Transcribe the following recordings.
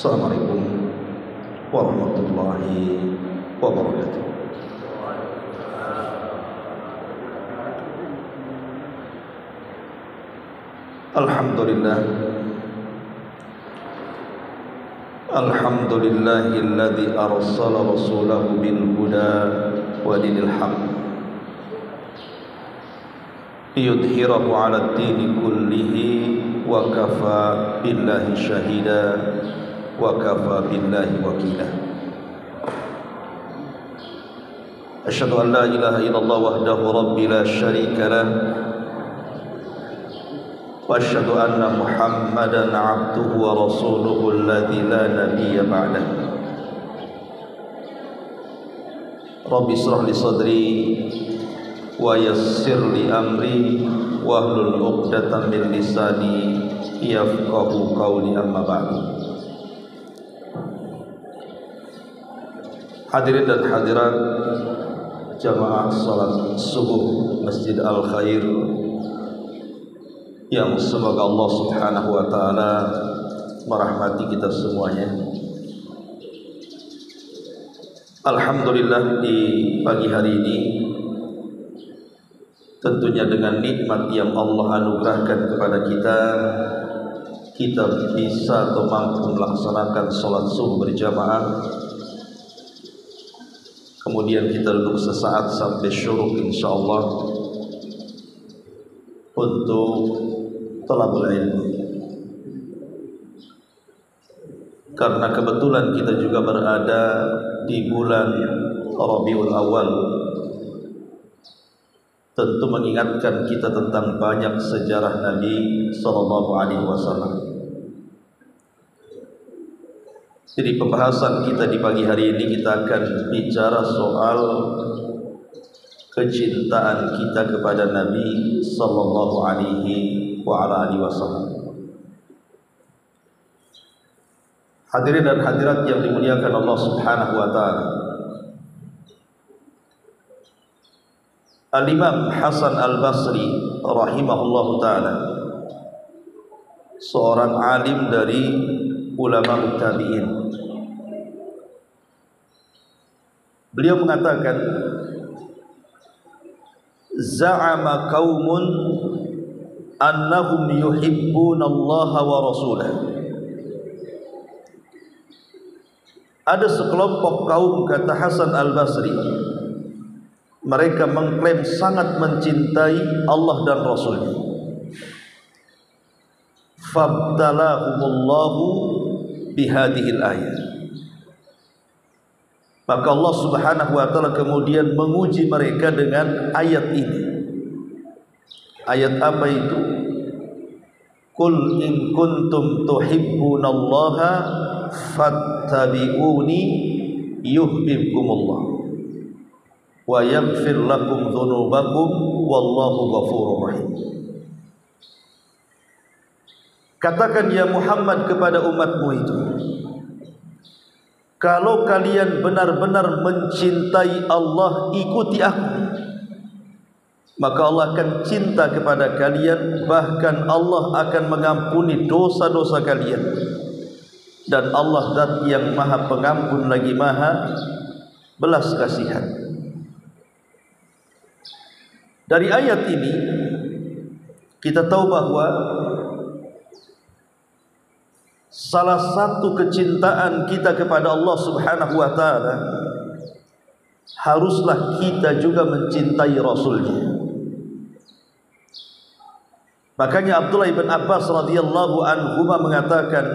Assalamualaikum warahmatullahi wabarakatuh. Alhamdulillah, alhamdulillahilladzi arsala rasulahu bil huda wa dinil haqq liyudhhirahu 'ala ad-dini kullihi wa kafa billahi shahida wa kafa billahi wakila. Asyhadu an la ilaha illallah wahdahu rabbi la syarika lah wa asyhadu anna Muhammadan 'abduhu wa rasuluhu alladzi la nabiyya ba'dah. Rabbi shrah li sadri wa yassir li amri wahlul 'uqdatam min lisani yafqahu qawli, amma ba'du. Hadirin dan hadirat jamaah salat subuh Masjid Al-Khair yang semoga Allah Subhanahu wa taala merahmati kita semuanya. Alhamdulillah, di pagi hari ini tentunya dengan nikmat yang Allah anugerahkan kepada kita, kita bisa atau mampu melaksanakan salat subuh berjamaah. Kemudian kita duduk sesaat sampai syuruk insyaallah untuk thalabul ilmu. Karena kebetulan kita juga berada di bulan Rabiul Awal, tentu mengingatkan kita tentang banyak sejarah Nabi sallallahu alaihi wasallam. Jadi pembahasan kita di pagi hari ini, kita akan bicara soal kecintaan kita kepada Nabi sallallahu alaihi wasallam. Hadirin dan hadirat yang dimuliakan Allah Subhanahu wa taala, Al-Imam Hasan Al-Basri rahimahullahu taala, seorang alim dari ulama tabi'in, beliau mengatakan, za'ama qaumun annahum yuhibbunallaha wa rasulah. Ada sekelompok kaum, kata Hasan Al-Basri, mereka mengklaim sangat mencintai Allah dan Rasulnya. Fabtalahumullahu bihadihil ayat. Maka Allah Subhanahu wa taala kemudian menguji mereka dengan ayat ini. Ayat apa itu? Qul in kuntum tuhibbunallaha fattabi'uni yuhibbukumullah wa yaghfir lakum dzunubakum wallahu ghafurur rahim. Katakan ya Muhammad kepada umatmu itu, kalau kalian benar-benar mencintai Allah, ikuti aku, maka Allah akan cinta kepada kalian, bahkan Allah akan mengampuni dosa-dosa kalian. Dan Allah zat yang maha pengampun lagi maha belas kasihan. Dari ayat ini kita tahu bahwa salah satu kecintaan kita kepada Allah Subhanahu wa taala, haruslah kita juga mencintai Rasulnya. Makanya Abdullah bin Abbas radhiyallahu anhu mengatakan,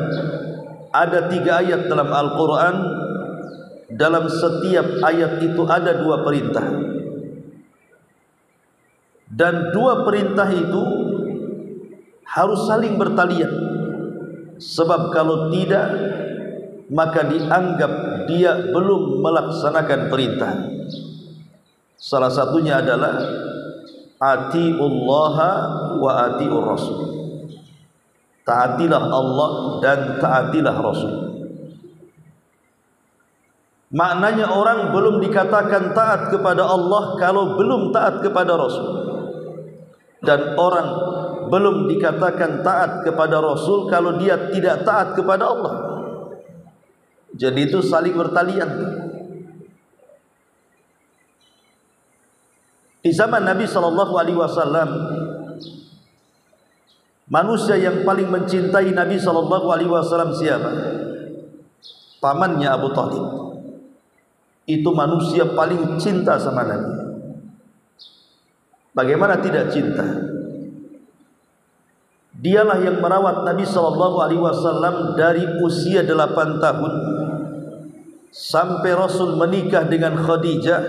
ada 3 ayat dalam Al-Quran, dalam setiap ayat itu ada 2 perintah, dan 2 perintah itu harus saling bertalian. Sebab kalau tidak, maka dianggap dia belum melaksanakan perintah. Salah satunya adalah atiullaha wa atiur rasul. Taatilah Allah dan taatilah Rasul. Maknanya orang belum dikatakan taat kepada Allah kalau belum taat kepada Rasul, dan orang belum dikatakan taat kepada Rasul kalau dia tidak taat kepada Allah. Jadi itu saling bertalian. Di zaman Nabi SAW, manusia yang paling mencintai Nabi SAW siapa? Pamannya Abu Talib. Itu manusia paling cinta sama Nabi. Bagaimana tidak cinta? Dialah yang merawat Nabi SAW dari usia 8 tahun sampai Rasul menikah dengan Khadijah,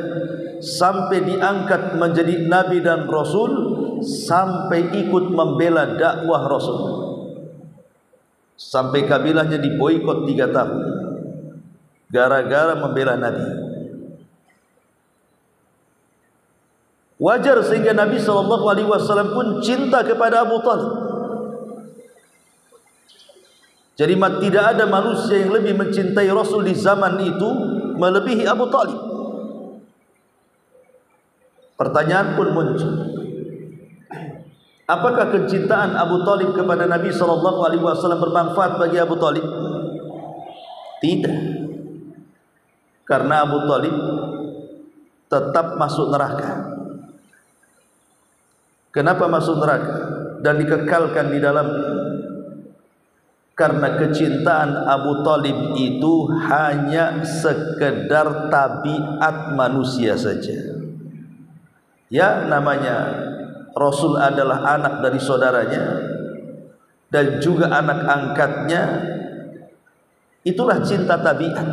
sampai diangkat menjadi Nabi dan Rasul, sampai ikut membela dakwah Rasul, sampai kabilahnya diboikot 3 tahun gara-gara membela Nabi. Wajar sehingga Nabi SAW pun cinta kepada Abu Talib. Jadi tidak ada manusia yang lebih mencintai Rasul di zaman itu melebihi Abu Talib. Pertanyaan pun muncul, apakah kecintaan Abu Talib kepada Nabi SAW bermanfaat bagi Abu Talib? Tidak. Karena Abu Talib tetap masuk neraka. Kenapa masuk neraka dan dikekalkan di dalamnya? Karena kecintaan Abu Talib itu hanya sekedar tabiat manusia saja. Ya, namanya Rasul adalah anak dari saudaranya dan juga anak angkatnya. Itulah cinta tabiat.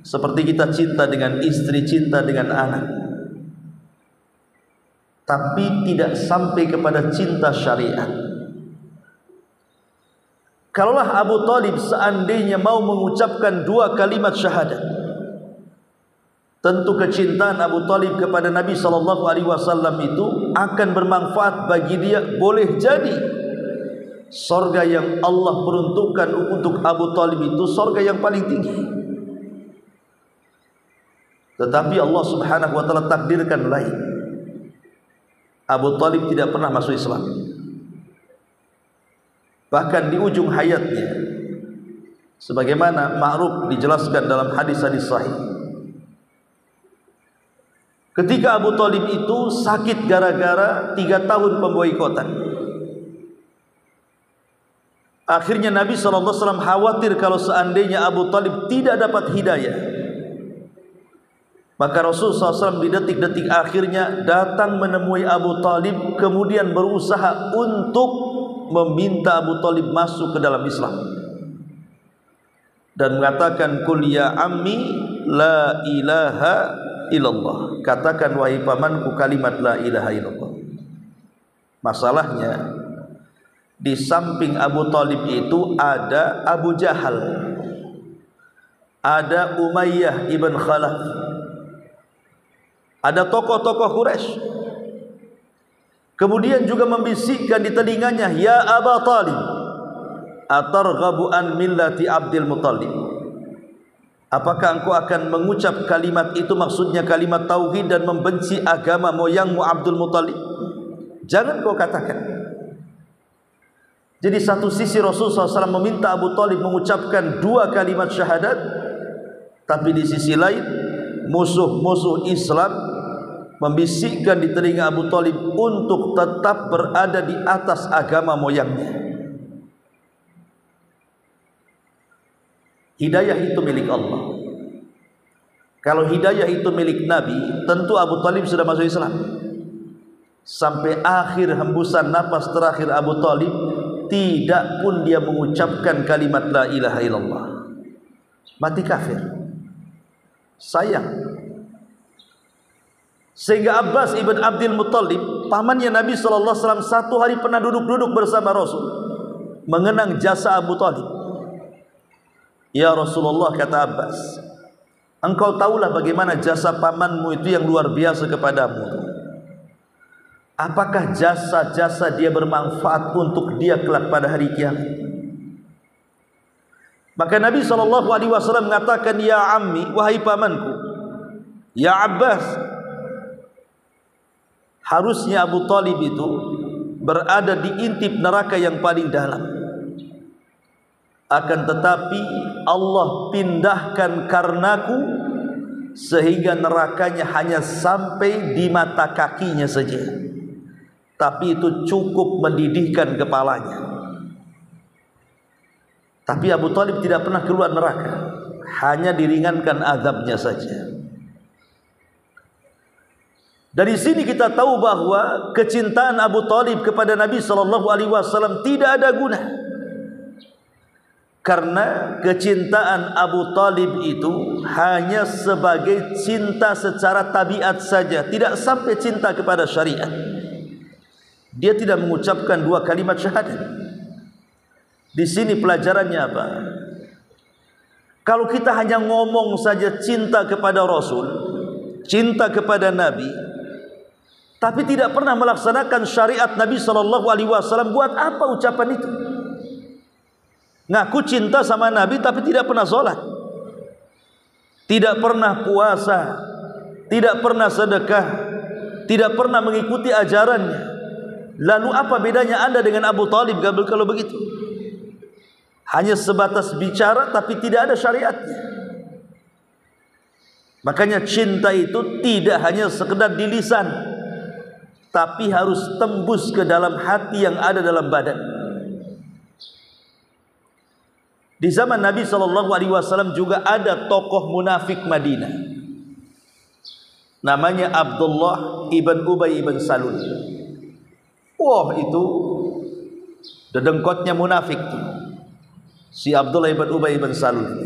Seperti kita cinta dengan istri, cinta dengan anak, tapi tidak sampai kepada cinta syariat. Kalaulah Abu Talib seandainya mau mengucapkan 2 kalimat syahadat, tentu kecintaan Abu Talib kepada Nabi SAW itu akan bermanfaat bagi dia. Boleh jadi sorga yang Allah peruntukkan untuk Abu Talib itu sorga yang paling tinggi. Tetapi Allah Subhanahu wa ta'ala takdirkan lain. Abu Talib tidak pernah masuk Islam. Bahkan di ujung hayatnya, sebagaimana ma'ruf dijelaskan dalam hadis-hadis sahih, ketika Abu Talib itu sakit gara-gara 3 tahun pemboikotan, akhirnya Nabi SAW khawatir kalau seandainya Abu Talib tidak dapat hidayah, maka Rasulullah SAW di detik-detik akhirnya datang menemui Abu Talib, kemudian berusaha untuk meminta Abu Talib masuk ke dalam Islam dan mengatakan, "Qul ya ammi la ilaha illallah." Katakan wahai pamanku kalimat la ilaha illallah. Masalahnya di samping Abu Talib itu ada Abu Jahal, ada Umayyah ibn Khalaf, ada tokoh-tokoh Quraisy. Kemudian juga membisikkan di telinganya, "Ya Aba Talib, atarghabu an millati Abdul Muttalib?" Apakah engkau akan mengucap kalimat itu, maksudnya kalimat tauhid, dan membenci agama moyangmu Abdul Muttalib? Jangan kau katakan. Jadi satu sisi Rasulullah SAW meminta Abu Talib mengucapkan 2 kalimat syahadat, tapi di sisi lain musuh-musuh Islam membisikkan di telinga Abu Talib untuk tetap berada di atas agama moyangnya. Hidayah itu milik Allah. Kalau hidayah itu milik Nabi, tentu Abu Talib sudah masuk Islam. Sampai akhir hembusan napas terakhir Abu Talib, tidak pun dia mengucapkan kalimat la ilaha illallah. Mati kafir. Sayang. Sehingga Abbas ibn Abdul Muttalib, pamannya Nabi SAW, 1 hari pernah duduk-duduk bersama Rasul mengenang jasa Abu Talib. "Ya Rasulullah," kata Abbas, "engkau tahulah bagaimana jasa pamanmu itu yang luar biasa kepadamu. Apakah jasa-jasa dia bermanfaat untuk dia kelak pada hari kiamat?" Maka Nabi SAW mengatakan, "Ya ammi, wahai pamanku, ya Abbas, harusnya Abu Talib itu berada di intip neraka yang paling dalam. akan tetapi Allah pindahkan karenaku sehingga nerakanya hanya sampai di mata kakinya saja, tapi itu cukup mendidihkan kepalanya. Tapi Abu Talib tidak pernah keluar neraka, hanya diringankan azabnya saja. Dari sini kita tahu bahwa kecintaan Abu Talib kepada Nabi SAW tidak ada guna, karena kecintaan Abu Talib itu hanya sebagai cinta secara tabiat saja, tidak sampai cinta kepada syariat. Dia tidak mengucapkan 2 kalimat syahadat. Di sini pelajarannya apa? Kalau kita hanya ngomong saja cinta kepada Rasul, cinta kepada Nabi, tapi tidak pernah melaksanakan syariat Nabi SAW, buat apa ucapan itu? Ngaku cinta sama Nabi tapi tidak pernah sholat, tidak pernah puasa, tidak pernah sedekah, tidak pernah mengikuti ajarannya. Lalu apa bedanya Anda dengan Abu Talib kalau begitu? Hanya sebatas bicara tapi tidak ada syariatnya. Makanya cinta itu tidak hanya sekedar di lisan, tapi harus tembus ke dalam hati yang ada dalam badan. Di zaman Nabi SAW juga ada tokoh munafik Madinah, namanya Abdullah ibn Ubay ibn Salul. Wah, itu dedengkotnya munafik tuh, si Abdullah ibn Ubay ibn Salul.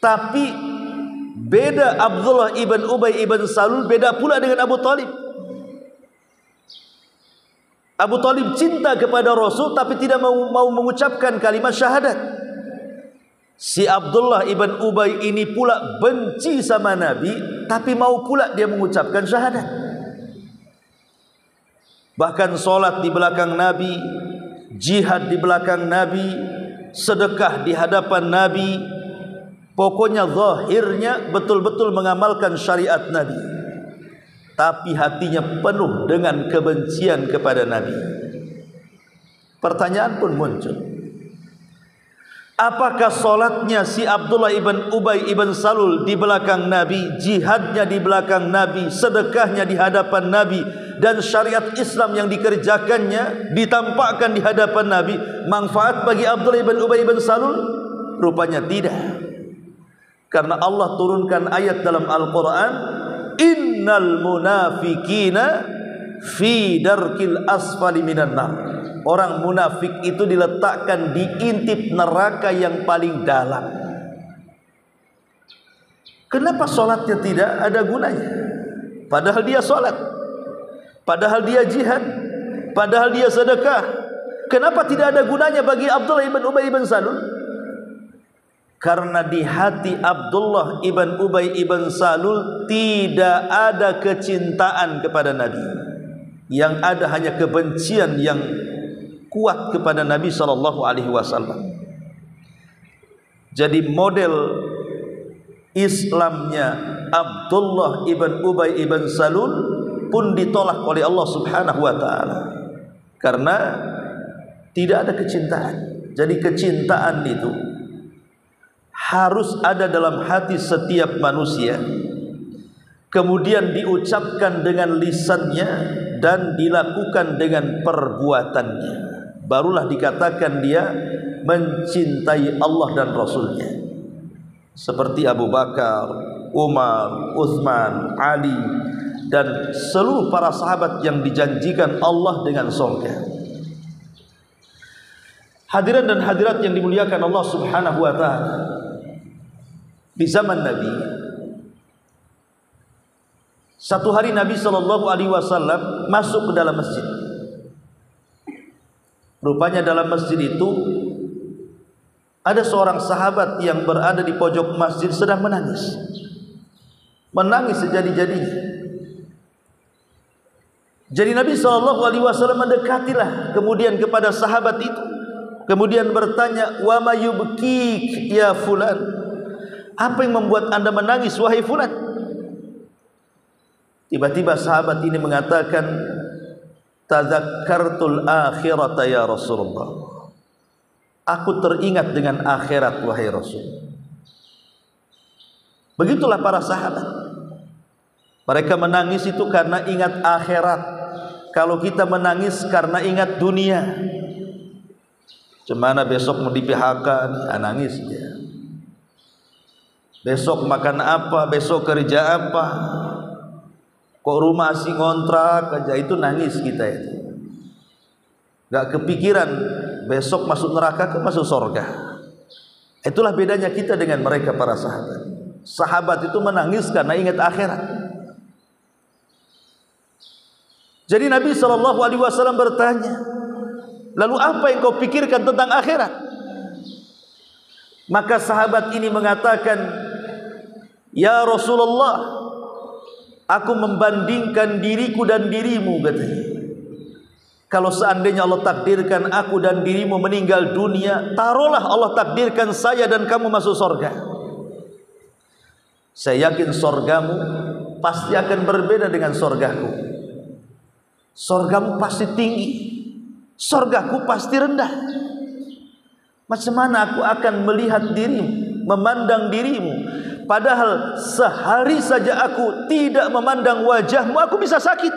Tapi beda Abdullah ibn Ubay ibn Salul, beda pula dengan Abu Talib. Abu Talib cinta kepada Rasul tapi tidak mau mengucapkan kalimat syahadat. Si Abdullah ibn Ubay ini pula benci sama Nabi tapi mau pula dia mengucapkan syahadat. Bahkan solat di belakang Nabi, jihad di belakang Nabi, sedekah di hadapan Nabi. Pokoknya zahirnya betul-betul mengamalkan syariat Nabi, tapi hatinya penuh dengan kebencian kepada Nabi. Pertanyaan pun muncul, apakah solatnya si Abdullah ibn Ubay ibn Salul di belakang Nabi, jihadnya di belakang Nabi, sedekahnya di hadapan Nabi, dan syariat Islam yang dikerjakannya ditampakkan di hadapan Nabi, manfaat bagi Abdullah ibn Ubay ibn Salul? Rupanya tidak. Karena Allah turunkan ayat dalam Al-Quran, innal munafikina fi darkil asfali minan nar. Orang munafik itu diletakkan di intip neraka yang paling dalam. Kenapa solatnya tidak ada gunanya? Padahal dia solat, padahal dia jihad, padahal dia sedekah. Kenapa tidak ada gunanya bagi Abdullah ibn Ubay ibn Salul? Karena di hati Abdullah ibn Ubay ibn Salul tidak ada kecintaan kepada Nabi. Yang ada hanya kebencian yang kuat kepada Nabi SAW. Jadi model Islamnya Abdullah ibn Ubay ibn Salul pun ditolak oleh Allah Subhanahu wa taala karena tidak ada kecintaan. Jadi kecintaan itu harus ada dalam hati setiap manusia, kemudian diucapkan dengan lisannya dan dilakukan dengan perbuatannya, barulah dikatakan dia mencintai Allah dan Rasulnya. Seperti Abu Bakar, Umar, Utsman, Ali, dan seluruh para sahabat yang dijanjikan Allah dengan surga. Hadirin dan hadirat yang dimuliakan Allah Subhanahu wa taala, di zaman Nabi, satu hari Nabi SAW masuk ke dalam masjid. Rupanya dalam masjid itu ada seorang sahabat yang berada di pojok masjid sedang menangis. Menangis sejadi-jadinya. Jadi Nabi SAW mendekatilah kemudian kepada sahabat itu, kemudian bertanya, wa ma yubkik ya fulan? Apa yang membuat anda menangis wahai fulan? Tiba-tiba sahabat ini mengatakan, tadzakkartul akhirata ya Rasulullah. Aku teringat dengan akhirat wahai Rasul. Begitulah para sahabat. Mereka menangis itu karena ingat akhirat. Kalau kita menangis karena ingat dunia, cemana besok mau di PHK, nangis dia. Besok makan apa, besok kerja apa, kok rumah masih ngontrak aja, itu nangis kita itu. Gak kepikiran besok masuk neraka ke masuk surga. Itulah bedanya kita dengan mereka para sahabat. Sahabat itu menangis karena ingat akhirat. Jadi Nabi SAW bertanya, lalu apa yang kau pikirkan tentang akhirat? Maka sahabat ini mengatakan, ya Rasulullah, aku membandingkan diriku dan dirimu, katanya. Kalau seandainya Allah takdirkan aku dan dirimu meninggal dunia, taruhlah Allah takdirkan saya dan kamu masuk surga. Saya yakin surgamu pasti akan berbeda dengan surgaku. Surgamu pasti tinggi, surgaku pasti rendah. Macam mana aku akan melihat dirimu, memandang dirimu, padahal sehari saja aku tidak memandang wajahmu, aku bisa sakit.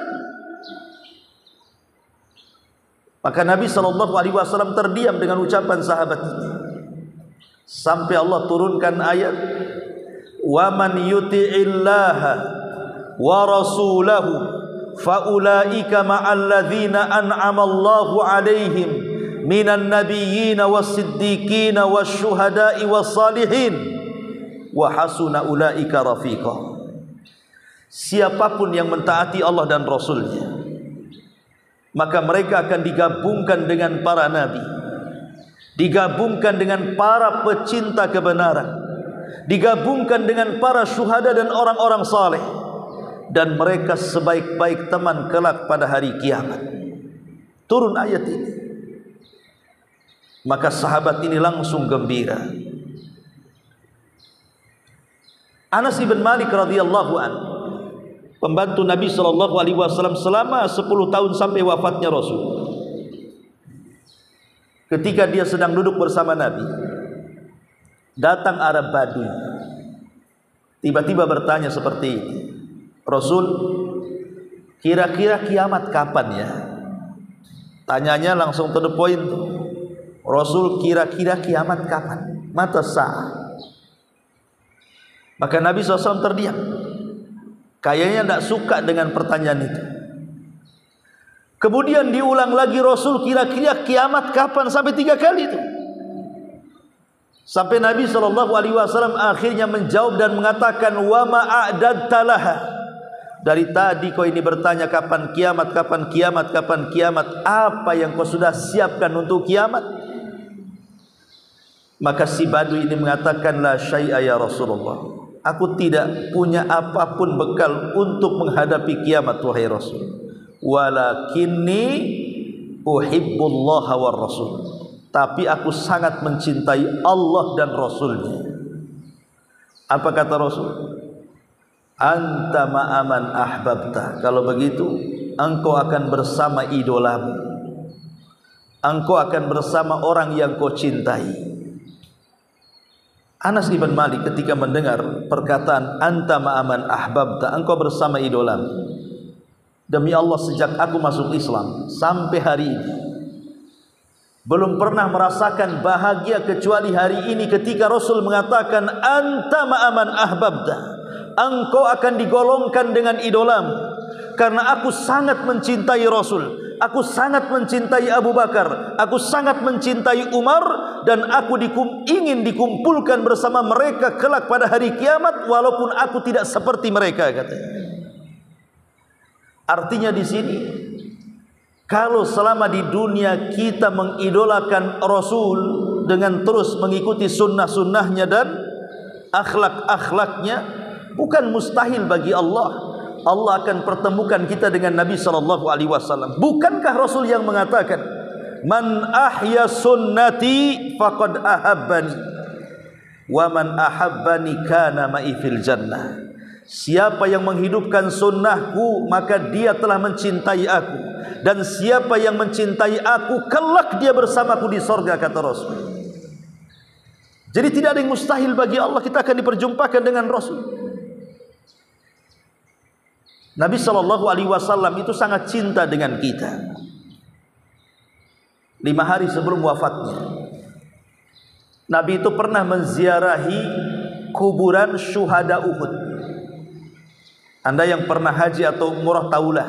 Maka Nabi SAW terdiam dengan ucapan sahabat ini, sampai Allah turunkan ayat, wa man yuti'illaha wa rasulahu faulaika ma'al ladzina an'ama Allahu 'alaihim minan nabiyyin was-siddiqin wasyuhada'i was-salihin wa hasuna ulaika rafiqa. Siapapun yang mentaati Allah dan Rasulnya, maka mereka akan digabungkan dengan para nabi, digabungkan dengan para pecinta kebenaran, digabungkan dengan para syuhada dan orang-orang saleh, dan mereka sebaik-baik teman kelak pada hari kiamat. Turun ayat ini, maka sahabat ini langsung gembira. Anas bin Malik radhiyallahu anhu, pembantu Nabi SAW selama 10 tahun sampai wafatnya Rasul. Ketika dia sedang duduk bersama Nabi, datang Arab Badui, tiba-tiba bertanya seperti ini, Rasul, kira-kira kiamat kapan ya? Tanyanya langsung to the point. Rasul, kira-kira kiamat kapan? Mata sa'ah. Maka Nabi SAW terdiam. Kayaknya tidak suka dengan pertanyaan itu. Kemudian diulang lagi, Rasul, kira-kira kiamat kapan? Sampai 3 kali itu. Sampai Nabi SAW akhirnya menjawab dan mengatakan, wa ma'adadta laha. Dari tadi kau ini bertanya kapan kiamat, kapan kiamat, kapan kiamat. Apa yang kau sudah siapkan untuk kiamat? Maka si Badui ini mengatakan, la syai'a ya Rasulullah, aku tidak punya apapun bekal untuk menghadapi kiamat wahai Rasul. Walakinni uhibbullaha war Rasul, tapi aku sangat mencintai Allah dan Rasulnya. Apa kata Rasul? Anta ma'aman ahbabta. Kalau begitu engkau akan bersama idolamu, engkau akan bersama orang yang kau cintai. Anas bin Malik ketika mendengar perkataan anta ma'aman ahbabta, engkau bersama idolamu, demi Allah sejak aku masuk Islam sampai hari ini belum pernah merasakan bahagia kecuali hari ini ketika Rasul mengatakan anta ma'aman ahbabta, engkau akan digolongkan dengan idolamu. Karena aku sangat mencintai Rasul, aku sangat mencintai Abu Bakar, aku sangat mencintai Umar, dan aku ingin dikumpulkan bersama mereka kelak pada hari kiamat, walaupun aku tidak seperti mereka, katanya. Artinya di sini, kalau selama di dunia kita mengidolakan Rasul dengan terus mengikuti sunnah-sunnahnya dan akhlak-akhlaknya, bukan mustahil bagi Allah akan pertemukan kita dengan Nabi SAW. Bukankah Rasul yang mengatakan, man ahya sunnati faqad ahabbani wa man ahabbani kana ma'i fil jannah. Siapa yang menghidupkan sunnahku, maka dia telah mencintai aku, dan siapa yang mencintai aku, kelak dia bersamaku di sorga, kata Rasul. Jadi tidak ada yang mustahil bagi Allah, kita akan diperjumpakan dengan Rasul. Nabi SAW itu sangat cinta dengan kita. 5 hari sebelum wafatnya, Nabi itu pernah menziarahi kuburan syuhada Uhud. Anda yang pernah haji atau umrah tahulah,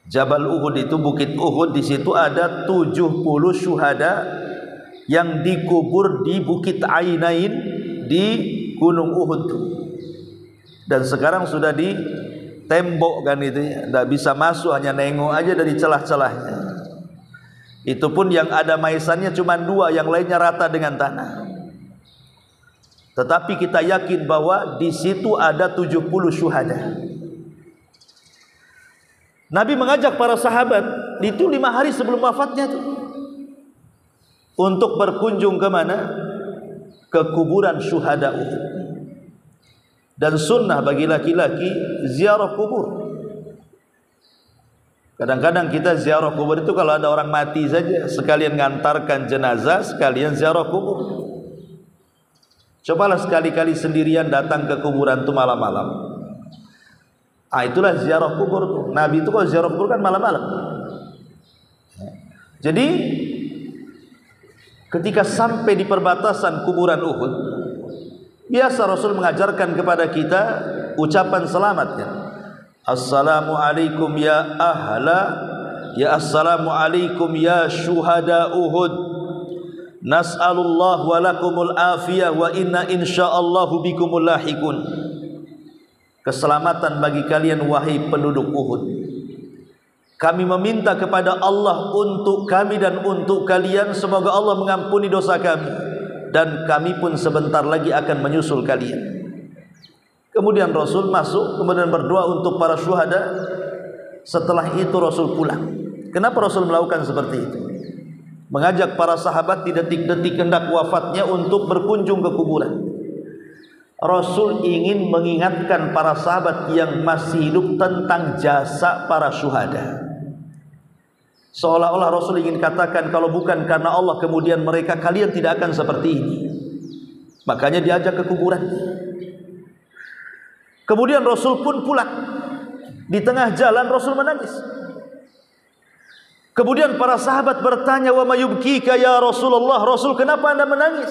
Jabal Uhud itu, Bukit Uhud, di situ ada 70 syuhada yang dikubur di Bukit Ainain di Gunung Uhud. Dan sekarang sudah ditembok kan itu ya, tidak bisa masuk, hanya nengok aja dari celah-celahnya. Itu pun yang ada maisannya cuma 2, yang lainnya rata dengan tanah. Tetapi kita yakin bahwa di situ ada 70 syuhada. Nabi mengajak para sahabat itu 5 hari sebelum wafatnya itu untuk berkunjung ke mana? Ke kuburan syuhada Uhud. Dan sunnah bagi laki-laki ziarah kubur. Kadang-kadang kita ziarah kubur itu kalau ada orang mati saja, sekalian ngantarkan jenazah, sekalian ziarah kubur. Cobalah sekali-kali sendirian datang ke kuburan itu malam-malam. Itulah ziarah kubur tuh. Nabi itu kalau ziarah kubur kan malam-malam. Jadi ketika sampai di perbatasan kuburan Uhud, biasa Rasul mengajarkan kepada kita ucapan selamatnya. Assalamualaikum ya ahla, ya assalamualaikum ya syuhada Uhud. Nas'alullah wa lakumul afiyah wa inna insyaallahu bikumul lahikun. Keselamatan bagi kalian wahai penduduk Uhud. Kami meminta kepada Allah untuk kami dan untuk kalian, semoga Allah mengampuni dosa kami, dan kami pun sebentar lagi akan menyusul kalian. Kemudian Rasul masuk, kemudian berdoa untuk para syuhada. Setelah itu Rasul pulang. Kenapa Rasul melakukan seperti itu? Mengajak para sahabat di detik-detik hendak wafatnya untuk berkunjung ke kuburan. Rasul ingin mengingatkan para sahabat yang masih hidup tentang jasa para syuhada. Seolah-olah Rasul ingin katakan, kalau bukan karena Allah kemudian mereka, kalian tidak akan seperti ini. Makanya diajak ke kuburan. Kemudian Rasul pun pulang. Di tengah jalan Rasul menangis. Kemudian para sahabat bertanya, wa mayubkika ya Rasulullah, Rasul kenapa anda menangis?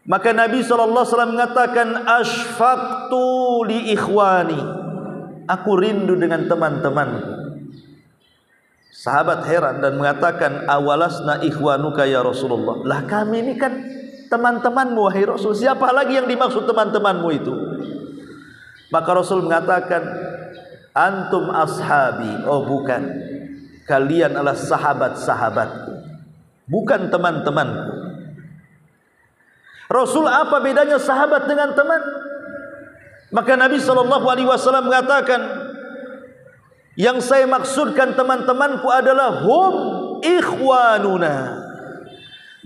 Maka Nabi SAW mengatakan, asfaqtu li ikhwani, aku rindu dengan teman-temanku. Sahabat heran dan mengatakan, awalasna ikhwanuka ya Rasulullah, lah kami ini kan teman-temanmu wahai Rasul, siapa lagi yang dimaksud teman-temanmu itu? Maka Rasul mengatakan, antum ashabi, oh bukan, kalian adalah sahabat-sahabatku, bukan teman-temanku. Rasul, apa bedanya sahabat dengan teman? Maka Nabi SAW mengatakan, yang saya maksudkan teman-temanku adalah hum ikhwanuna,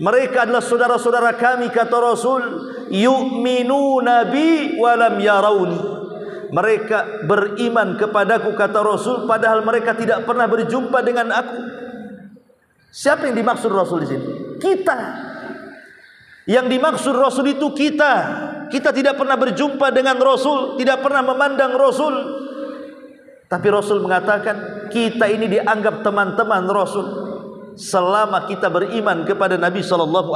mereka adalah saudara-saudara kami, kata Rasul, yu'minuna bi walam yarawni, mereka beriman kepadaku, kata Rasul, padahal mereka tidak pernah berjumpa dengan aku. Siapa yang dimaksud Rasul di sini? Kita. Yang dimaksud Rasul itu kita. Kita tidak pernah berjumpa dengan Rasul, tidak pernah memandang Rasul. Tapi Rasul mengatakan, kita ini dianggap teman-teman Rasul selama kita beriman kepada Nabi SAW.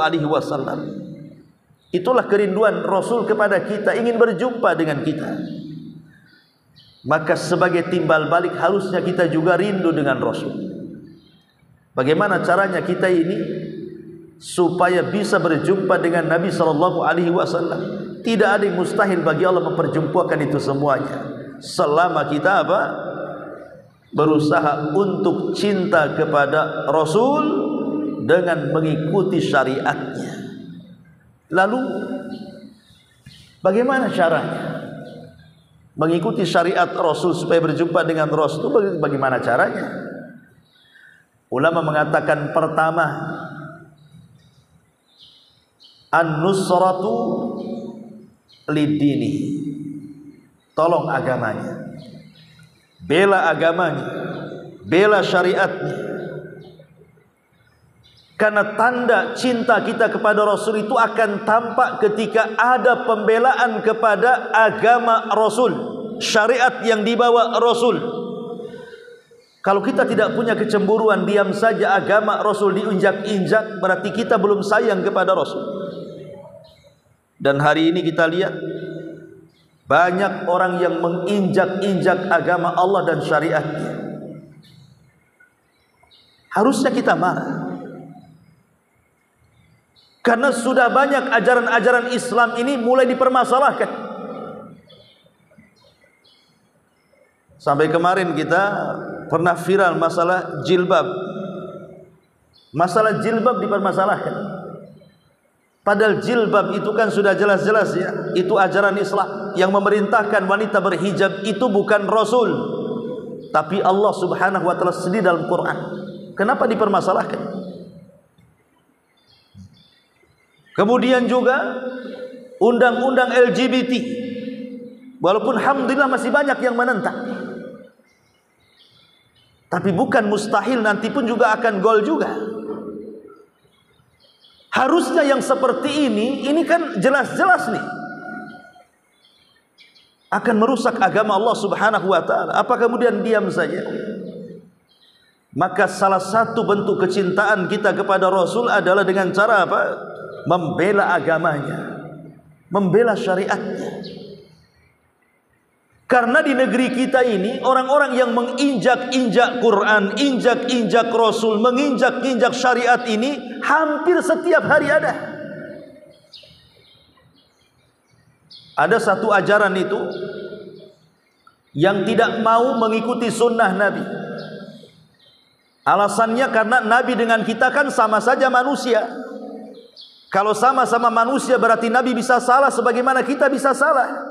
Itulah kerinduan Rasul kepada kita, ingin berjumpa dengan kita. Maka sebagai timbal balik, harusnya kita juga rindu dengan Rasul. Bagaimana caranya kita ini supaya bisa berjumpa dengan Nabi SAW? Tidak ada yang mustahil bagi Allah memperjumpakan itu semuanya, selama kita apa? Berusaha untuk cinta kepada Rasul dengan mengikuti syariatnya. Lalu bagaimana caranya mengikuti syariat Rasul supaya berjumpa dengan Rasul? Bagaimana caranya? Ulama mengatakan, pertama, an-nusratu lidini, tolong agamanya, bela agamanya, bela syariatnya. Karena tanda cinta kita kepada Rasul itu akan tampak ketika ada pembelaan kepada agama Rasul, syariat yang dibawa Rasul. Kalau kita tidak punya kecemburuan, diam saja agama Rasul diinjak-injak, berarti kita belum sayang kepada Rasul. Dan hari ini kita lihat banyak orang yang menginjak-injak agama Allah dan syariatnya. Harusnya kita marah. Karena sudah banyak ajaran-ajaran Islam ini mulai dipermasalahkan. Sampai kemarin kita pernah viral masalah jilbab. Masalah jilbab dipermasalahkan. Padahal jilbab itu kan sudah jelas-jelas ya, itu ajaran Islam. Yang memerintahkan wanita berhijab itu bukan Rasul, tapi Allah Subhanahu wa taala sendiri dalam Quran. Kenapa dipermasalahkan? Kemudian juga undang-undang LGBT, walaupun alhamdulillah masih banyak yang menentang, tapi bukan mustahil nanti pun juga akan gol juga. Harusnya yang seperti ini kan jelas-jelas nih akan merusak agama Allah Subhanahu wa taala. Apa kemudian diam saja? Maka salah satu bentuk kecintaan kita kepada Rasul adalah dengan cara apa? Membela agamanya, membela syariatnya. Karena di negeri kita ini orang-orang yang menginjak-injak Quran, injak-injak Rasul, menginjak-injak syariat ini hampir setiap hari ada. Ada satu ajaran itu yang tidak mau mengikuti sunnah Nabi. Alasannya karena Nabi dengan kita kan sama saja manusia. Kalau sama-sama manusia berarti Nabi bisa salah sebagaimana kita bisa salah.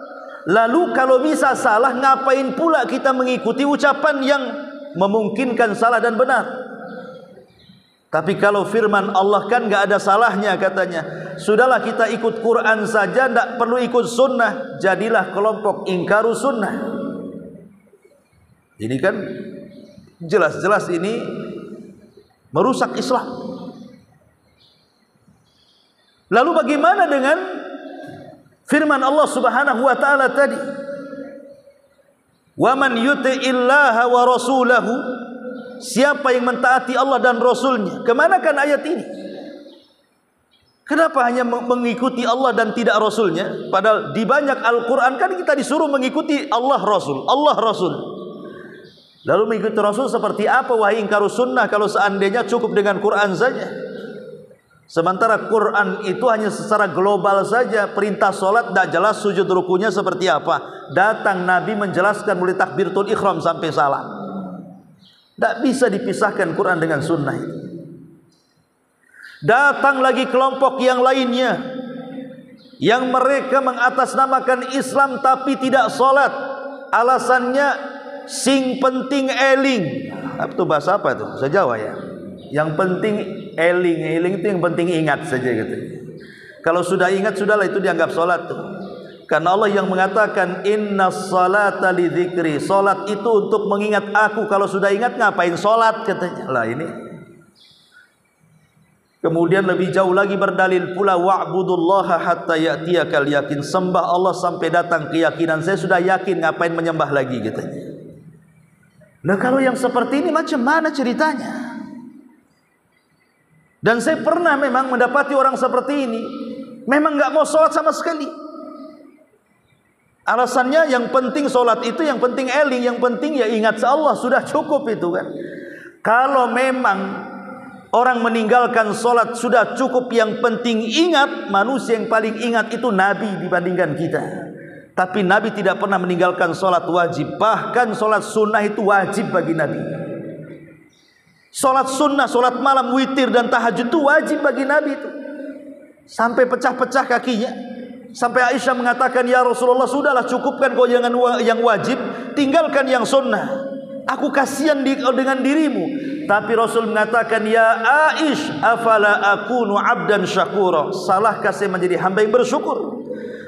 Lalu kalau bisa salah, ngapain pula kita mengikuti ucapan yang memungkinkan salah dan benar? Tapi kalau firman Allah kan gak ada salahnya katanya. Sudahlah kita ikut Quran saja, tidak perlu ikut sunnah. Jadilah kelompok ingkaru sunnah. Ini kan jelas-jelas ini merusak Islam. Lalu bagaimana dengan firman Allah Subhanahu wa taala tadi? Wa man yuti'illaha wa rasulahu, siapa yang mentaati Allah dan Rasulnya. Kemana kan ayat ini? Kenapa hanya mengikuti Allah dan tidak Rasulnya? Padahal di banyak Al-Quran kan kita disuruh mengikuti Allah Rasul, Allah Rasul. Lalu mengikuti Rasul seperti apa? Wahai ingkaru sunnah, kalau seandainya cukup dengan Quran saja. Sementara Quran itu hanya secara global saja. Perintah solat tidak jelas, sujud rukunya seperti apa. Datang Nabi menjelaskan mulai takbiratul ihram sampai salam. Tidak bisa dipisahkan Quran dengan sunnah itu. Datang lagi kelompok yang lainnya, yang mereka mengatasnamakan Islam tapi tidak solat. Alasannya sing penting eling. Itu bahasa apa itu? Bahasa Jawa ya. Yang penting eling itu yang penting ingat saja gitu. Kalau sudah ingat sudahlah, itu dianggap solat tuh. Karena Allah yang mengatakan innas salata li dzikri, solat itu untuk mengingat aku. Kalau sudah ingat ngapain solat katanya. Lah ini. Kemudian lebih jauh lagi berdalil pula wa'budullaha hatta ya'tiyakal yakin, sembah Allah sampai datang keyakinan. Saya sudah yakin, ngapain menyembah lagi katanya. Nah kalau yang seperti ini macam mana ceritanya? Dan saya pernah memang mendapati orang seperti ini, memang nggak mau sholat sama sekali. Alasannya yang penting sholat itu, yang penting eling, yang penting ya ingat Allah, sudah cukup itu kan. Kalau memang orang meninggalkan sholat sudah cukup, yang penting ingat, manusia yang paling ingat itu Nabi dibandingkan kita. Tapi Nabi tidak pernah meninggalkan sholat wajib, bahkan sholat sunnah itu wajib bagi Nabi. Sholat sunnah, sholat malam, witir dan tahajud itu wajib bagi Nabi itu. Sampai pecah-pecah kakinya. Sampai Aisyah mengatakan, ya Rasulullah, sudahlah cukupkan kau jangan yang wajib, tinggalkan yang sunnah. Aku kasihan dengan dirimu. Tapi Rasul mengatakan, ya Aish, afala akunu abdan syakura. Salahkah saya menjadi hamba yang bersyukur?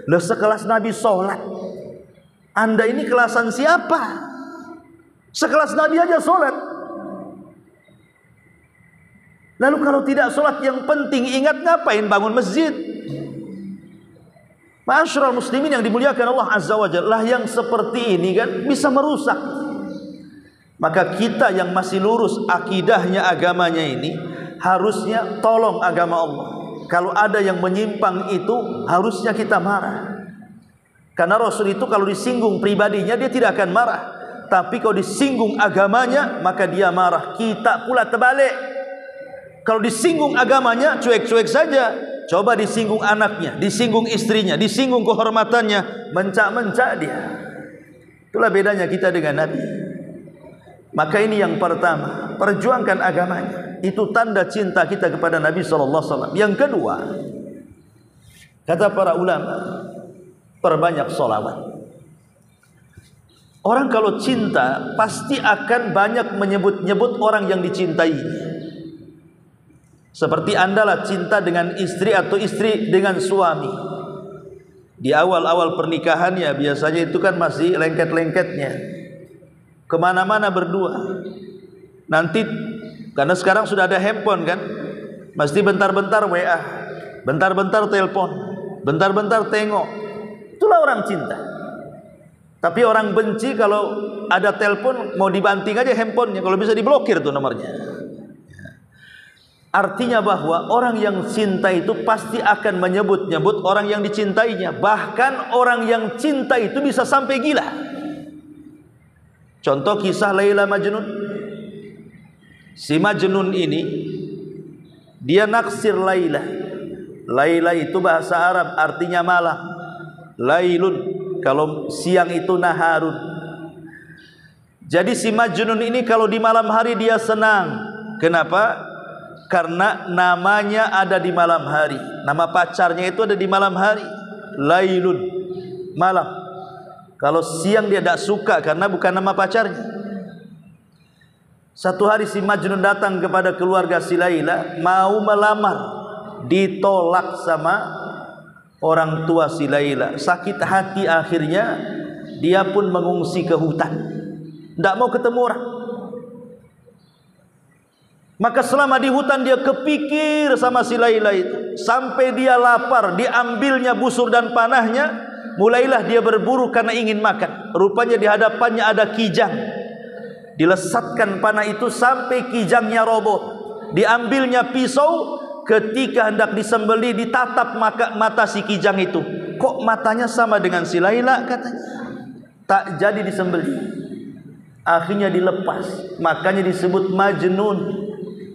Lah sekelas Nabi sholat, Anda ini kelasan siapa? Sekelas Nabi aja sholat. Lalu kalau tidak sholat yang penting, ingat ngapain bangun masjid? Ma'asyiral muslimin yang dimuliakan Allah Azza wa Jalla, yang seperti ini kan bisa merusak. Maka kita yang masih lurus akidahnya, agamanya ini, harusnya tolong agama Allah. Kalau ada yang menyimpang itu, harusnya kita marah. Karena Rasul itu kalau disinggung pribadinya dia tidak akan marah, tapi kalau disinggung agamanya maka dia marah. Kita pula terbalik. Kalau disinggung agamanya cuek-cuek saja. Coba disinggung anaknya, disinggung istrinya, disinggung kehormatannya, mencak-mencak dia. Itulah bedanya kita dengan Nabi. Maka ini yang pertama, perjuangkan agamanya. Itu tanda cinta kita kepada Nabi SAW. Yang kedua, kata para ulama, perbanyak sholawat. Orang kalau cinta pasti akan banyak menyebut-nyebut orang yang dicintai. Seperti andalah cinta dengan istri atau istri dengan suami. Di awal-awal pernikahannya biasanya itu kan masih lengket-lengketnya, kemana-mana berdua. Nanti karena sekarang sudah ada handphone kan, mesti bentar-bentar WA, bentar-bentar telepon, bentar-bentar tengok. Itulah orang cinta. Tapi orang benci kalau ada telepon mau dibanting aja handphonenya, kalau bisa diblokir tuh nomornya. Artinya bahwa orang yang cinta itu pasti akan menyebut-nyebut orang yang dicintainya. Bahkan orang yang cinta itu bisa sampai gila. Contoh kisah Laila Majnun. Si Majnun ini dia naksir Laila. Laila itu bahasa Arab artinya malam. Lailun, kalau siang itu naharun. Jadi si Majnun ini kalau di malam hari dia senang. Kenapa? Karena namanya ada di malam hari. Nama pacarnya itu ada di malam hari. Lailun, malam. Kalau siang dia tidak suka karena bukan nama pacarnya. Satu hari si Majnun datang kepada keluarga si Laila, mau melamar. Ditolak sama orang tua si Laila. Sakit hati akhirnya dia pun mengungsi ke hutan. Tidak mau ketemu orang. Maka selama di hutan dia kepikir sama si Laila itu. Sampai dia lapar, diambilnya busur dan panahnya. Mulailah dia berburu karena ingin makan. Rupanya di hadapannya ada kijang. Dilesatkan panah itu sampai kijangnya roboh. Diambilnya pisau. Ketika hendak disembelih, ditatap mata si kijang itu. Kok matanya sama dengan si Laila katanya. Tak jadi disembelih. Akhirnya dilepas. Makanya disebut Majnun.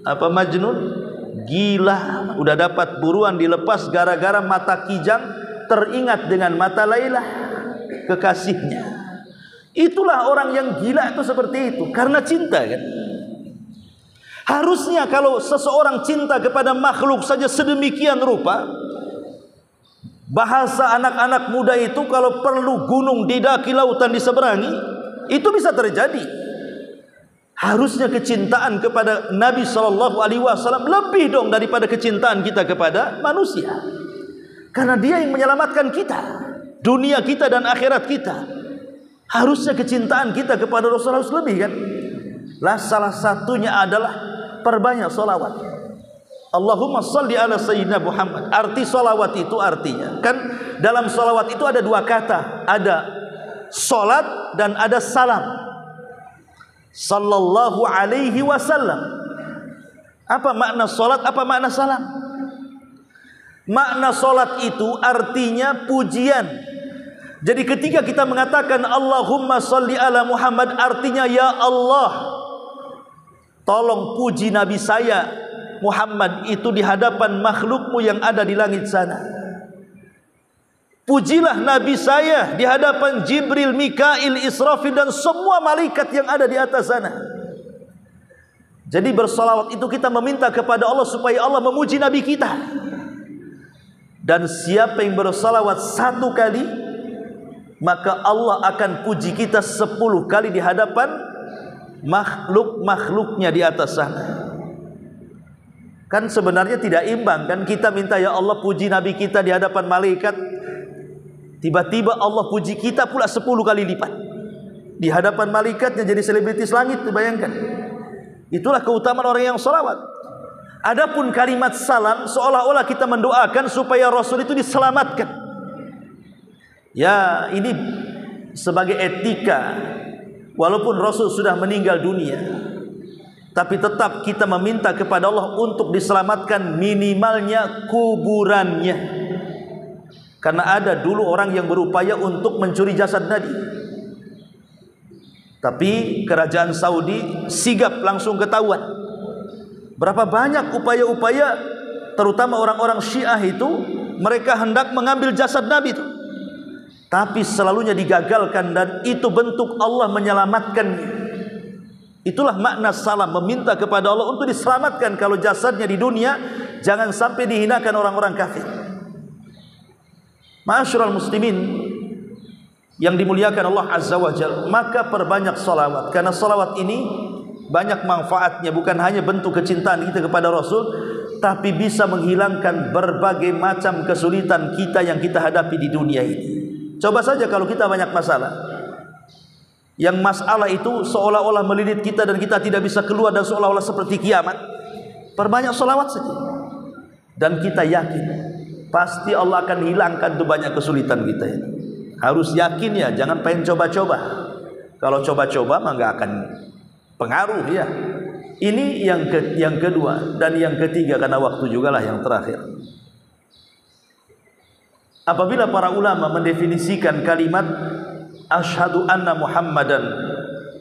Apa Majnun? Gila. Udah dapat buruan dilepas gara-gara mata kijang teringat dengan mata Laila, kekasihnya. Itulah orang yang gila itu seperti itu, karena cinta kan. Harusnya kalau seseorang cinta kepada makhluk saja sedemikian rupa, bahasa anak-anak muda itu kalau perlu gunung didaki, lautan diseberangi, itu bisa terjadi. Harusnya kecintaan kepada Nabi SAW lebih dong daripada kecintaan kita kepada manusia. Karena dia yang menyelamatkan kita, dunia kita dan akhirat kita. Harusnya kecintaan kita kepada Rasulullah harus lebih kan. Lah salah satunya adalah perbanyak salawat. Allahumma salli ala sayyidina Muhammad. Arti salawat itu artinya kan dalam salawat itu ada dua kata, ada salat dan ada salam. Sallallahu alaihi wasallam. Apa makna salat? Apa makna salam? Makna salat itu artinya pujian. Jadi ketika kita mengatakan Allahumma salli ala Muhammad, artinya ya Allah, tolong puji Nabi saya Muhammad itu di hadapan makhlukmu yang ada di langit sana. Pujilah Nabi saya di hadapan Jibril, Mikail, Israfil dan semua malaikat yang ada di atas sana. Jadi bersalawat itu kita meminta kepada Allah supaya Allah memuji Nabi kita. Dan siapa yang bersalawat 1 kali, maka Allah akan puji kita 10 kali di hadapan makhluk-makhluknya di atas sana. Kan sebenarnya tidak imbang kan, kita minta ya Allah puji Nabi kita di hadapan malaikat, tiba-tiba Allah puji kita pula 10 kali lipat di hadapan malaikatnya, jadi selebritis langit. Bayangkan. Itulah keutamaan orang yang salawat. Adapun kalimat salam seolah-olah kita mendoakan supaya Rasul itu diselamatkan. Ya, ini sebagai etika. Walaupun Rasul sudah meninggal dunia, tapi tetap kita meminta kepada Allah untuk diselamatkan minimalnya kuburannya. Karena ada dulu orang yang berupaya untuk mencuri jasad Nabi, tapi kerajaan Saudi sigap, langsung ketahuan. Berapa banyak upaya-upaya, terutama orang-orang Syiah itu, mereka hendak mengambil jasad Nabi itu, tapi selalunya digagalkan, dan itu bentuk Allah menyelamatkan. Itulah makna salam, meminta kepada Allah untuk diselamatkan. Kalau jasadnya di dunia, jangan sampai dihinakan orang-orang kafir. Ma'asyiral muslimin yang dimuliakan Allah Azza wa Jalla, maka perbanyak salawat, karena salawat ini banyak manfaatnya. Bukan hanya bentuk kecintaan kita kepada Rasul, tapi bisa menghilangkan berbagai macam kesulitan kita yang kita hadapi di dunia ini. Coba saja kalau kita banyak masalah, yang masalah itu seolah-olah melilit kita dan kita tidak bisa keluar, dan seolah-olah seperti kiamat, perbanyak salawat saja, dan kita yakin pasti Allah akan hilangkan tuh banyak kesulitan kita ini. Harus yakin ya, jangan pengen coba-coba. Kalau coba-coba mah nggak akan pengaruh ya. Ini yang kedua, dan yang ketiga, karena waktu juga lah yang terakhir. Apabila para ulama mendefinisikan kalimat asyhadu anna Muhammadan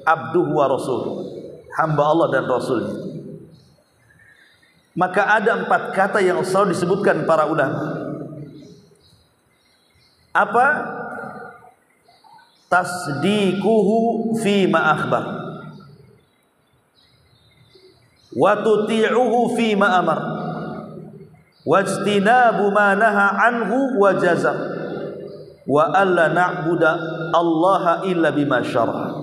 abduhu wa rasul, hamba Allah dan Rasulnya, maka ada 4 kata yang selalu disebutkan para ulama. Apa? Tasdikuhu fi ma akhbar, wa tuti'uhu fi ma amar, wajtinabu ma naha anhu wa jazam, wa alla na'buda Allah illa bima syara.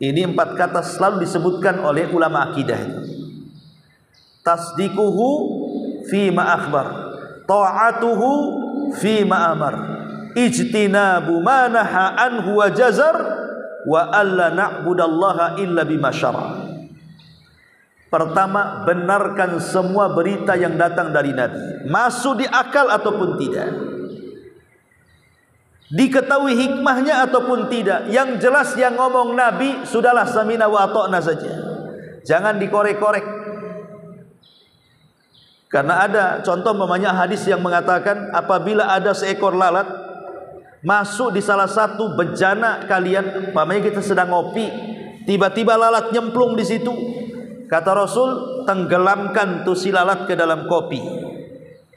Ini 4 kata selalu disebutkan oleh ulama akidah. Tasdikuhu fi ma akhbar, ta'atuhu fi ma amar, ijtinabu ma naha anhu wa jazar, wa alla na'budallaha illa bima syara. Pertama, benarkan semua berita yang datang dari Nabi, masuk di akal ataupun tidak, diketahui hikmahnya ataupun tidak. Yang jelas yang ngomong Nabi, sudahlah samina wa ata'na saja, jangan dikorek-korek. Karena ada contoh namanya hadis yang mengatakan, apabila ada seekor lalat masuk di salah satu bejana kalian, umpamanya kita sedang ngopi, tiba-tiba lalat nyemplung di situ, kata Rasul, tenggelamkan tuh si lalat ke dalam kopi,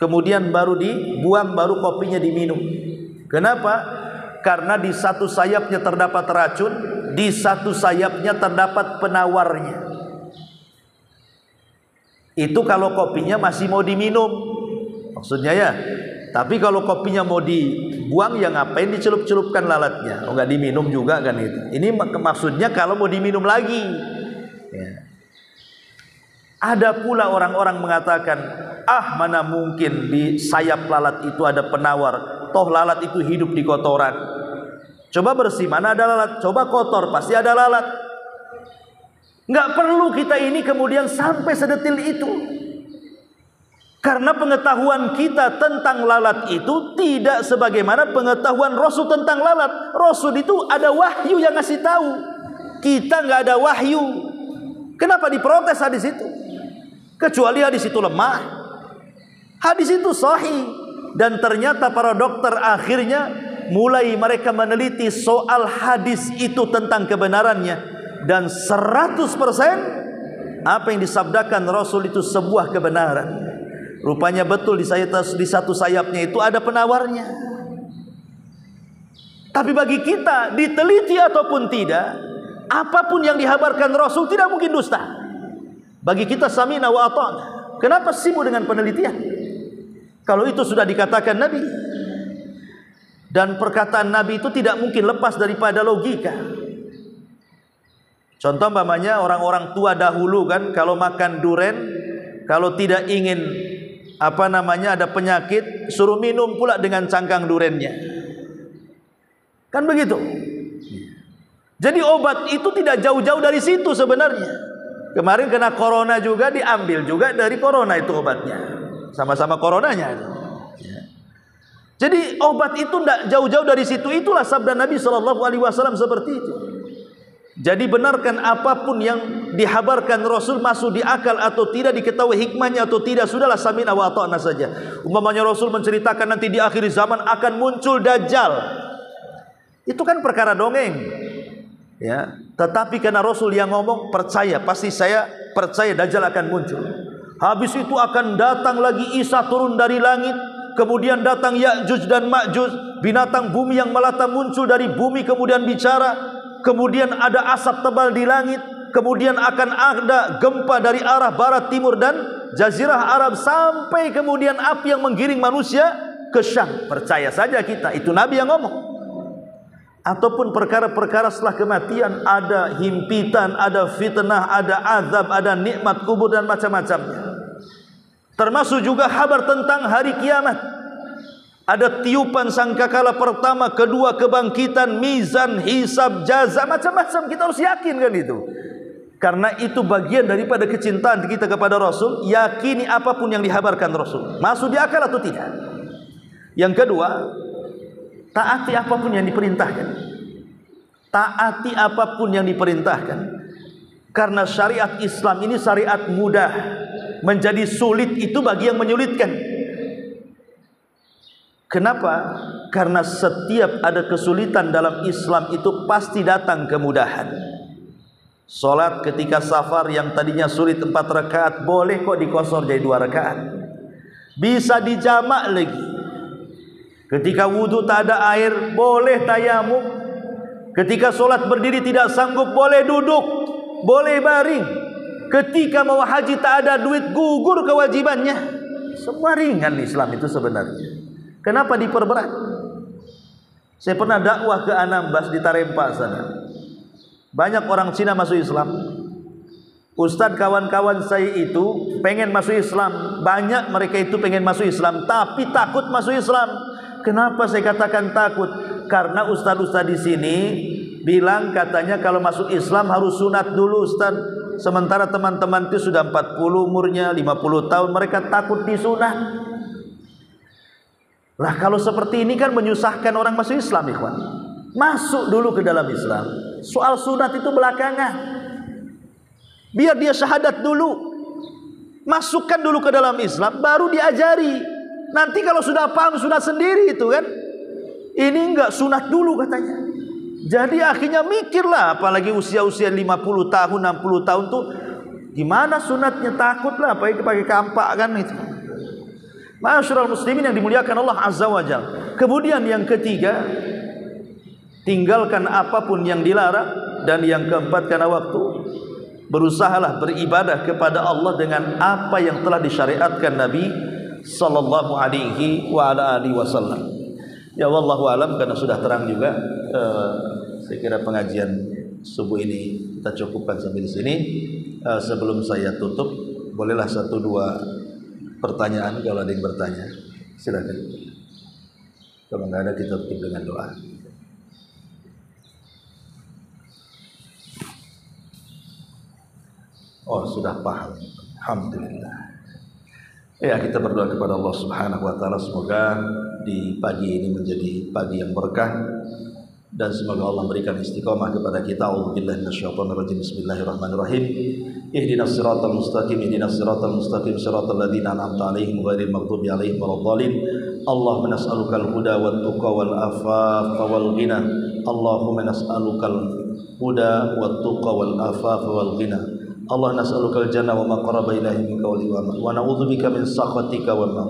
kemudian baru dibuang, baru kopinya diminum. Kenapa? Karena di satu sayapnya terdapat racun, di satu sayapnya terdapat penawarnya. Itu kalau kopinya masih mau diminum, maksudnya ya. Tapi kalau kopinya mau dibuang, ya ngapain dicelup-celupkan lalatnya? Oh, nggak diminum juga kan itu. Ini maksudnya kalau mau diminum lagi. Ya. Ada pula orang-orang mengatakan, mana mungkin di sayap lalat itu ada penawar, toh lalat itu hidup di kotoran. Coba bersih, mana ada lalat? Coba kotor, pasti ada lalat. Nggak perlu kita ini kemudian sampai sedetil itu. Karena pengetahuan kita tentang lalat itu tidak sebagaimana pengetahuan Rasul tentang lalat. Rasul itu ada wahyu yang ngasih tahu, kita nggak ada wahyu. Kenapa diprotes hadis itu? Kecuali hadis itu lemah, hadis itu sahih. Dan ternyata para dokter akhirnya mulai mereka meneliti soal hadis itu tentang kebenarannya, dan 100% apa yang disabdakan Rasul itu sebuah kebenaran. Rupanya betul di satu sayapnya itu ada penawarnya. Tapi bagi kita, diteliti ataupun tidak, apapun yang dihabarkan Rasul tidak mungkin dusta. Bagi kita samina wa ata'na. Kenapa sibuk dengan penelitian? Kalau itu sudah dikatakan Nabi, dan perkataan Nabi itu tidak mungkin lepas daripada logika. Contoh umpamanya orang-orang tua dahulu kan, kalau makan duren, kalau tidak ingin ada penyakit, suruh minum pula dengan cangkang durennya. Kan begitu. Jadi obat itu tidak jauh-jauh dari situ sebenarnya. Kemarin kena corona juga, diambil juga dari corona itu obatnya. Sama-sama coronanya itu. Ya. Jadi obat itu tidak jauh-jauh dari situ. Itulah sabda Nabi SAW seperti itu. Jadi benarkan apapun yang dihabarkan Rasul masuk di akal atau tidak, diketahui hikmahnya atau tidak, sudahlah sami'na wa ata'na saja. Umpamanya Rasul menceritakan nanti di akhir zaman akan muncul Dajjal. Itu kan perkara dongeng. Ya, tetapi karena Rasul yang ngomong, percaya, pasti saya percaya Dajjal akan muncul. Habis itu akan datang lagi Isa turun dari langit, kemudian datang Ya'juj dan Ma'juj, binatang bumi yang melata muncul dari bumi kemudian bicara, kemudian ada asap tebal di langit, kemudian akan ada gempa dari arah barat, timur dan jazirah Arab, sampai kemudian api yang menggiring manusia ke Syam. Percaya saja kita, itu Nabi yang ngomong. Ataupun perkara-perkara setelah kematian, ada himpitan, ada fitnah, ada azab, ada nikmat kubur dan macam-macamnya. Termasuk juga kabar tentang hari kiamat. Ada tiupan sangkakala pertama, kedua kebangkitan, mizan, hisab, jaza, macam-macam. Kita harus yakin kan itu. Karena itu bagian daripada kecintaan kita kepada Rasul. Yakini apapun yang dihabarkan Rasul, masuk di akal atau tidak. Yang kedua, taati apapun yang diperintahkan. Taati apapun yang diperintahkan. Karena syariat Islam ini syariat mudah. Menjadi sulit itu bagi yang menyulitkan. Kenapa? Karena setiap ada kesulitan dalam Islam itu pasti datang kemudahan. Salat ketika safar yang tadinya sulit 4 rakaat, boleh kok dikosor jadi 2 rakaat. Bisa dijamak lagi. Ketika wudu tak ada air, boleh tayamum. Ketika solat berdiri tidak sanggup, boleh duduk, boleh baring. Ketika mau haji tak ada duit, gugur kewajibannya. Semua ringan di Islam itu sebenarnya. Kenapa diperberat? Saya pernah dakwah ke Anambas di Tarempa sana. Banyak orang Cina masuk Islam. Ustadz, kawan-kawan saya itu pengen masuk Islam. Banyak mereka itu pengen masuk Islam, tapi takut masuk Islam. Kenapa saya katakan takut? Karena ustaz-ustaz di sini bilang katanya kalau masuk Islam harus sunat dulu, Ustaz. Sementara teman-teman itu sudah 40 umurnya, 50 tahun, mereka takut disunat. Lah kalau seperti ini kan menyusahkan orang masuk Islam, ikhwan. Masuk dulu ke dalam Islam. Soal sunat itu belakangan. Biar dia syahadat dulu. Masukkan dulu ke dalam Islam, baru diajari. Nanti kalau sudah paham sunat sendiri itu kan. Ini enggak, sunat dulu katanya. Jadi akhirnya mikirlah, apalagi usia-usia 50 tahun, 60 tahun tuh gimana sunatnya, takutlah apalagi pakai kampak kan itu. Ma'asyiral muslimin yang dimuliakan Allah Azza wa Jalla. Kemudian yang ketiga, tinggalkan apapun yang dilarang. Dan yang keempat, karena waktu, berusahalah beribadah kepada Allah dengan apa yang telah disyariatkan Nabi sallallahu alaihi wa ala alihi wasallam. Ya wallahu alam, karena sudah terang juga, saya kira pengajian subuh ini kita cukupkan sampai di sini. Sebelum saya tutup, bolehlah 1-2 pertanyaan kalau ada yang bertanya. Silakan. Kalau nggak ada, kita tutup dengan doa. Oh, sudah paham. Alhamdulillah. Ya, kita berdoa kepada Allah Subhanahu wa taala, semoga di pagi ini menjadi pagi yang berkah dan semoga Allah memberikan istiqomah kepada kita. A'udzubillahi minasyaitonir rajim. Bismillahirrahmanirrahim. Ihdinas siratal mustaqim, ihdinas siratal mustaqim, siratal ladzina an'amta 'alaihim ghairil maghdubi 'alaihim waladdallin. Allahumma nas'alukal huda wat tuqa wal afafa wal ghina. Allahumma nas'alukal huda wat tuqa wal afafa wal ghina. Allah nas'alukal jannah wa ma qaraba ilaihi min qawli wa amal. Wa na'udzubika min sakhatika wan nar.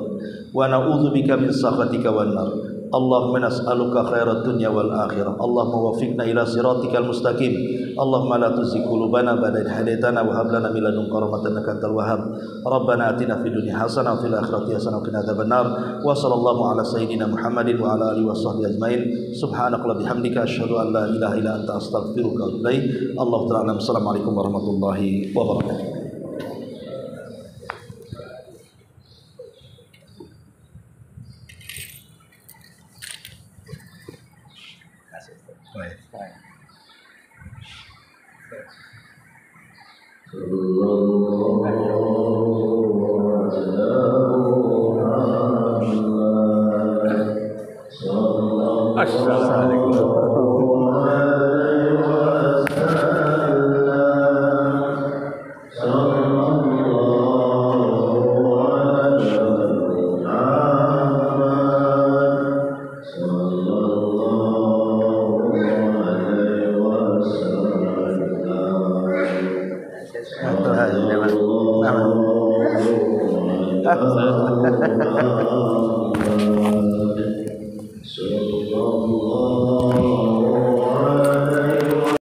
Wa na'udzubika min sakhatika wan nar. Allahumma nas'aluka khairat dunya wal akhirah. Allahumma waffiqna ila siratikal mustaqim. Allahumma la tuzigh qulubana ba'da idh hadaytana wa hab lana min ladunka rahmatan innaka antal wahhab. Rabbana atina fid dunya hasanah wa fil akhirati hasanah wa qina adzabannar. Wa sallallahu ala sayyidina Muhammadin wa ala alihi washabbihi ajmain. Subhanakallahumma bihamdika asyhadu an la ilaha illa anta astaghfiruka wa atubu ilaik. Allahu ta'ala. Assalamualaikum warahmatullahi wabarakatuh.